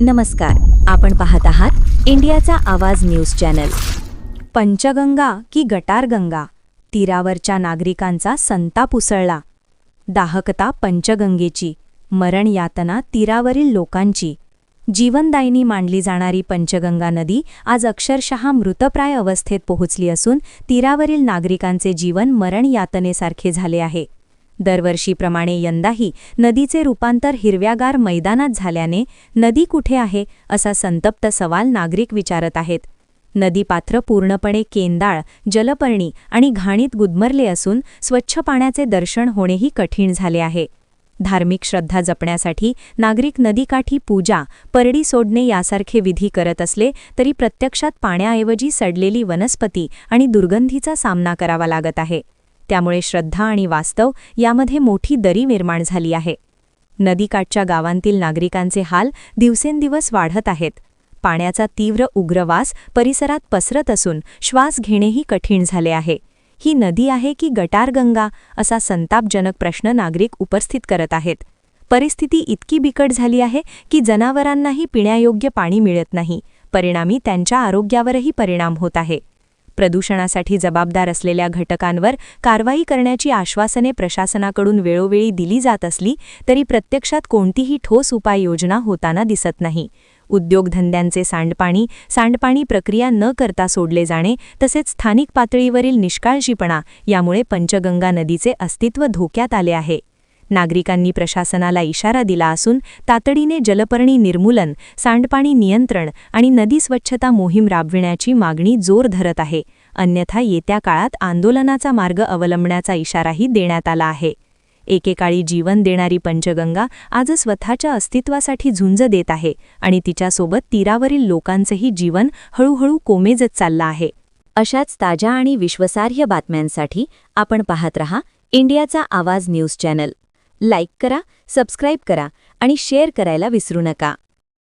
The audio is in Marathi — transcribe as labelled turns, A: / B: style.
A: नमस्कार, आपण पाहत आहात इंडियाचा आवाज न्यूज चॅनल। पंचगंगा की गटारगंगा, तीरावरच्या नागरिकांचा संताप उसळला। दाहकता पंचगंगेची, मरण यातना तीरावरील लोकांची। जीवनदायिनी मानली जाणारी पंचगंगा नदी आज अक्षरशः मृतप्राय अवस्थेत पोहोचली असून तीरावरील नागरिकांचे जीवन मरण यातनेसारखे झाले आहे। दरवर्षीप्रमाणे यंदाही नदीचे रूपांतर हिरव्यागार मैदानात झाल्याने नदी कुठे आहे असा संतप्त सवाल नागरिक विचारत आहेत। नदीपात्र पूर्णपणे केंदाळ, जलपर्णी आणि घाणीत गुदमरले असून स्वच्छ पाण्याचे दर्शन होणेही कठीण झाले आहे। धार्मिक श्रद्धा जपण्यासाठी नागरिक नदीकाठी पूजा, परडी सोडणे यासारखे विधी करत असले तरी प्रत्यक्षात पाण्याऐवजी सडलेली वनस्पती आणि दुर्गंधीचा सामना करावा लागत आहे। त्यामुळे श्रद्धा आणि वास्तव यामध्ये मोठी दरी निर्माण झाली आहे। नदीकाठच्या गावांतील नागरिकांचे हाल दिवसेंदिवस वाढत आहेत। पाण्याचा तीव्र उग्रवास परिसरात पसरत असून श्वास घेणेही कठीण झाले आहे। ही नदी आहे की गटारगंगा असा संतापजनक प्रश्न नागरिक उपस्थित करत आहेत। परिस्थिती इतकी बिकट झाली आहे की जनावरांनाही पिण्यायोग्य पाणी मिळत नाही, परिणामी त्यांच्या आरोग्यावरही परिणाम होत आहे। प्रदूषणासाठी जबाबदार असलेल्या घटकांवर कारवाई करण्याची आश्वासने प्रशासनाकडून वेळोवेळी दिली जात असली तरी प्रत्यक्षात कोणतीही ठोस उपाययोजना होताना दिसत नाही। उद्योगधंद्यांचे सांडपाणी प्रक्रिया न करता सोडले जाणे तसेच स्थानिक पातळीवरील निष्काळजीपणा यामुळे पंचगंगा नदीचे अस्तित्व धोक्यात आले आहे। नागरिकांनी प्रशासनाला इशारा दिला असून तातडीने जलपर्णी निर्मूलन, सांडपाणी नियंत्रण आणि नदी स्वच्छता मोहीम राबविण्याची मागणी जोर धरत आहे। अन्यथा येत्या काळात आंदोलनाचा मार्ग अवलंबण्याचा इशाराही देण्यात आला आहे। एकेकाळी जीवन देणारी पंचगंगा आज स्वतःच्या अस्तित्वासाठी झुंज देत आहे आणि तिच्यासोबत तीरावरील लोकांचेही जीवन हळूहळू कोमेजत चाललं आहे। अशाच ताज्या आणि विश्वासार्ह बातम्यांसाठी आपण पाहत रहा इंडियाचा आवाज न्यूज चॅनल। लाईक करा, सबस्क्राईब करा आणि शेअर करायला विसरू नका।